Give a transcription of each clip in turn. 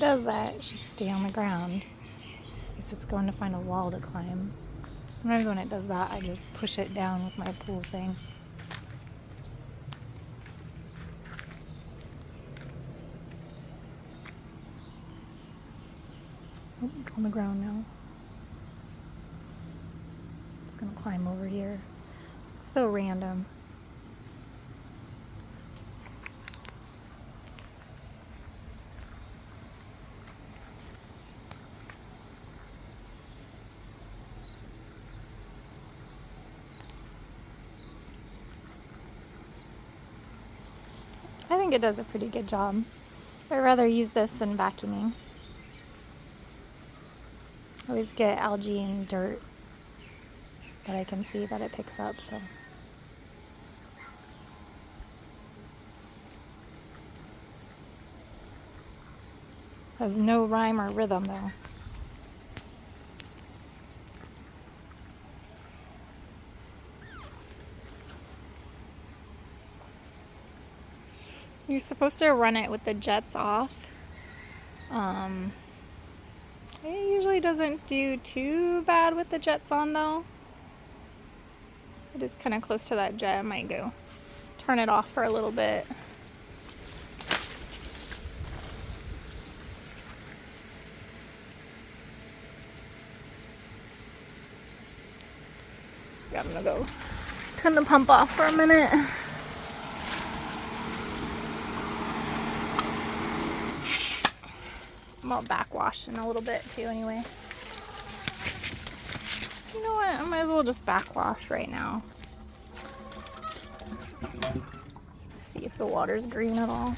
does that, it should stay on the ground. I guess it's going to find a wall to climb. Sometimes when it does that, I just push it down with my pull thing. Oh, it's on the ground now. It's gonna climb over here. It's so random. I think it does a pretty good job. I'd rather use this than vacuuming. I always get algae and dirt, but I can see that it picks up, so. Has no rhyme or rhythm though. You're supposed to run it with the jets off. It usually doesn't do too bad with the jets on though. It is kind of close to that jet. I might go turn it off for a little bit. Yeah, I'm gonna go turn the pump off for a minute. I'm all backwash in a little bit too anyway. You know what? I might as well just backwash right now. See if the water's green at all.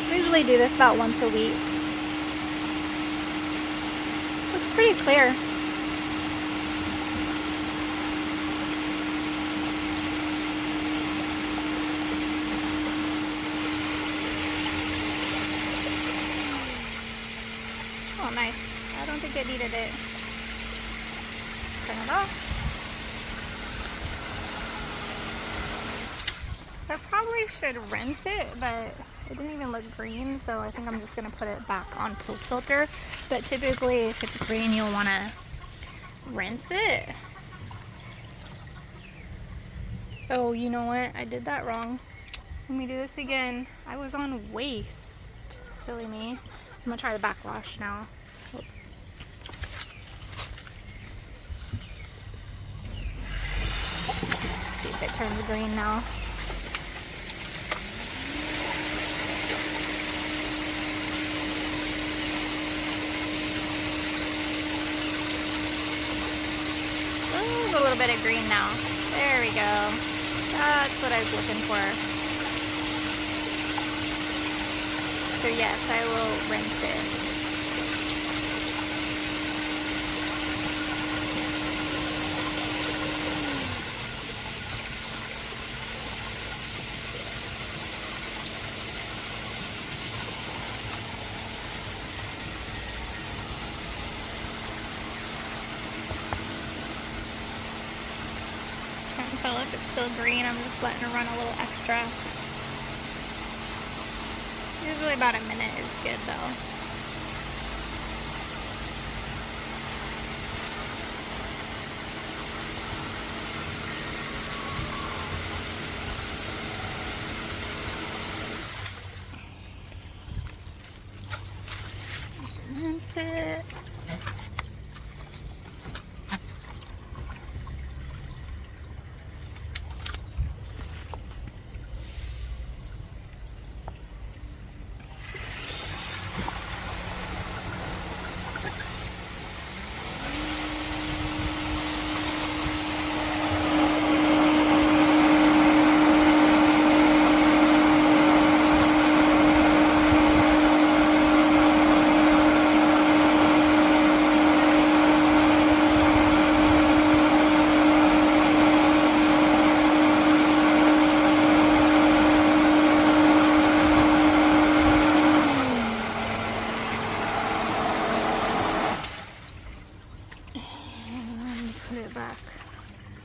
I usually do this about once a week. Looks pretty clear. Oh, nice. I don't think it needed it. Turn it off. I probably should rinse it, but it didn't even look green, so I think I'm just gonna put it back on pool filter. But typically, if it's green, you'll wanna rinse it. Oh, you know what? I did that wrong. Let me do this again. I was on waste. Silly me. I'm gonna try the backwash now. Whoops. See if it turns green now. A little bit of green now. There we go. That's what I was looking for. So yes, I will rinse it. Can't tell if it's still green. I'm just letting it run a little extra. Usually about a minute is good though. Rinse it.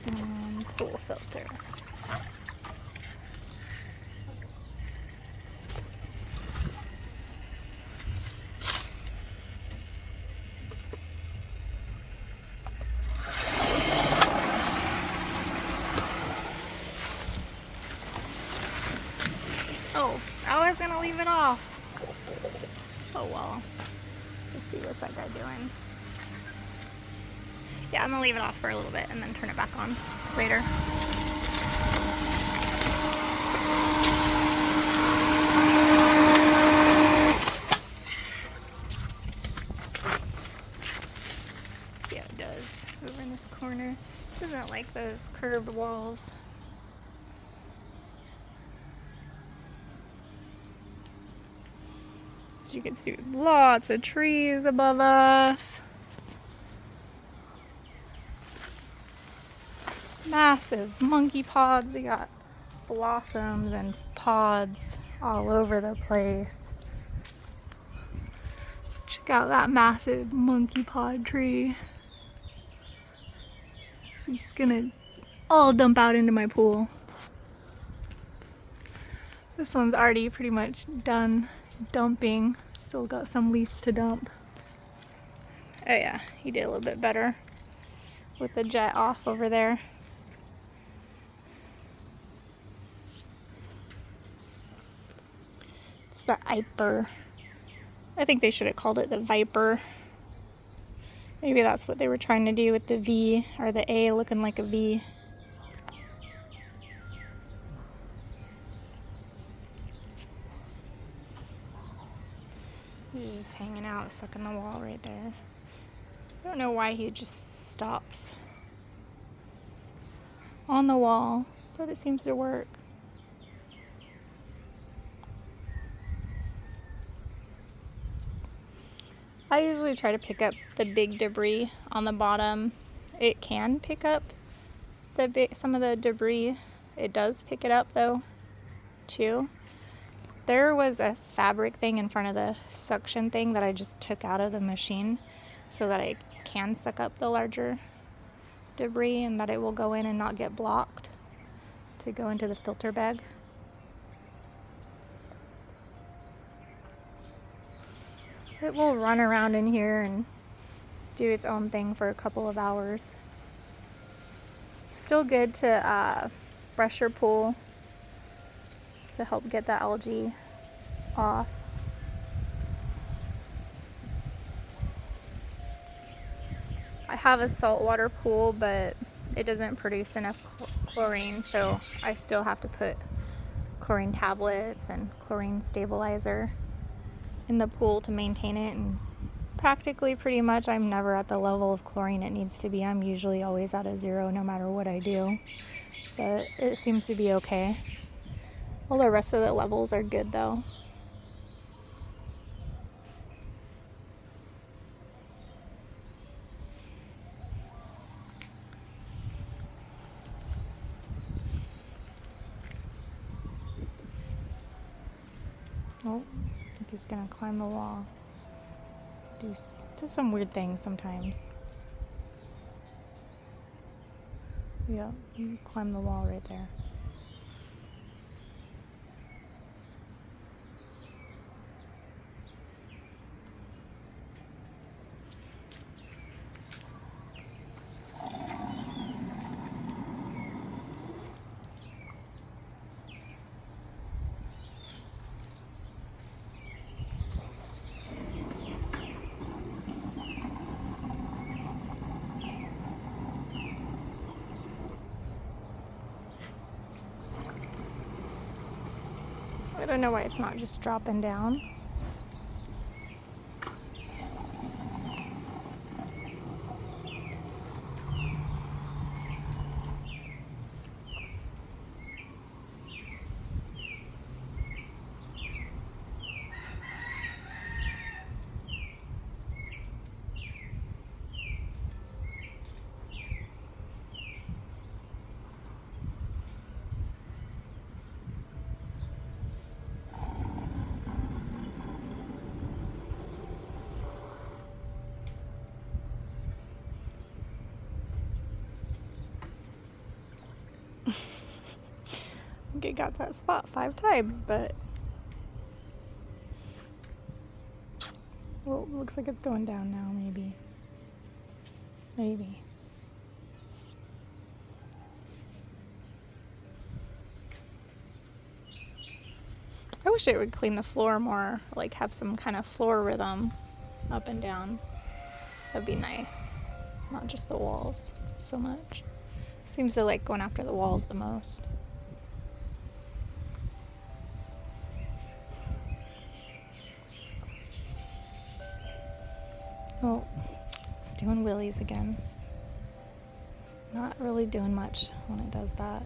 And pool filter. Oh, I was gonna leave it off. Oh well. Let's see what's that guy doing. Yeah, I'm gonna leave it off for a little bit and then turn it back on later. See how it does over in this corner. Doesn't like those curved walls. As you can see, lots of trees above us. Massive monkey pods. We got blossoms and pods all over the place. Check out that massive monkey pod tree. So just gonna all dump out into my pool. This one's already pretty much done dumping. Still got some leaves to dump. Oh yeah, he did a little bit better with the jet off over there. It's the aiper. I think they should have called it the viper. Maybe that's what they were trying to do with the V, or the A looking like a V. He's just hanging out, stuck in the wall right there. I don't know why he just stops on the wall, but it seems to work. I usually try to pick up the big debris on the bottom. It can pick up some of the debris. It does pick it up though, too. There was a fabric thing in front of the suction thing that I just took out of the machine so that I can suck up the larger debris and that it will go in and not get blocked to go into the filter bag. It will run around in here and do its own thing for a couple of hours. Still good to brush your pool to help get the algae off. I have a saltwater pool, but it doesn't produce enough chlorine, so I still have to put chlorine tablets and chlorine stabilizer in the pool to maintain it, and practically pretty much I'm never at the level of chlorine it needs to be. I'm usually always at a 0 no matter what I do, but it seems to be okay. All the rest of the levels are good though. Oh, I think he's gonna climb the wall. Do some weird things sometimes. Yeah, you climb the wall right there. I don't know why it's not just dropping down. think it got that spot 5 times, but well, looks like it's going down now, maybe. Maybe. I wish it would clean the floor more, like have some kind of floor rhythm up and down. That'd be nice. Not just the walls so much. Seems to like going after the walls the most. Oh, it's doing willies again. Not really doing much when it does that.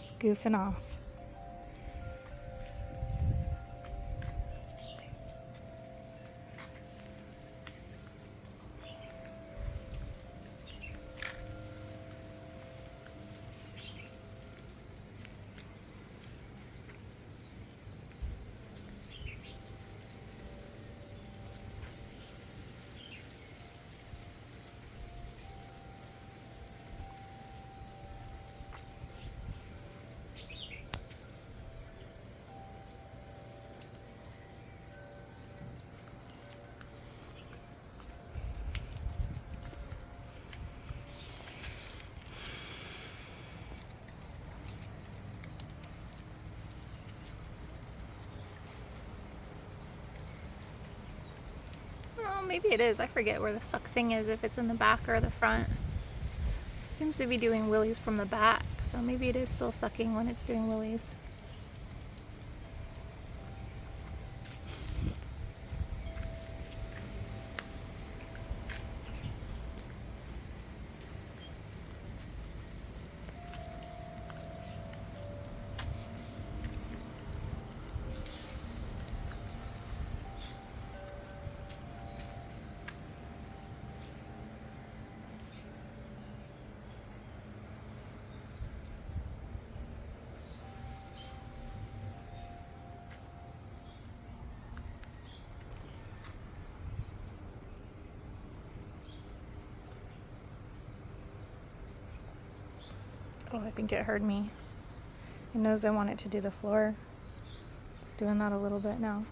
It's goofing off. Oh, maybe it is. I forget where the suck thing is, if it's in the back or the front. It seems to be doing willies from the back, so maybe it is still sucking when it's doing willies. Oh, I think it heard me. It knows I want it to do the floor. It's doing that a little bit now.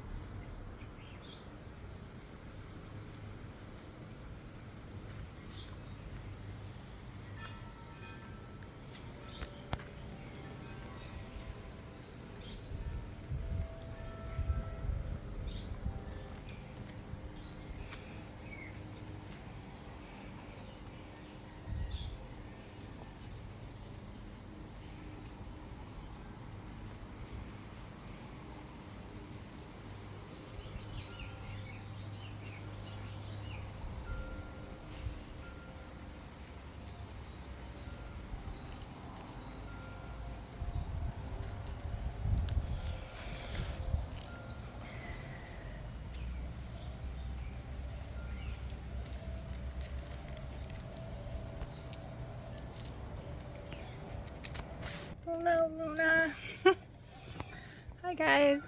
Oh no, Luna. Hi guys.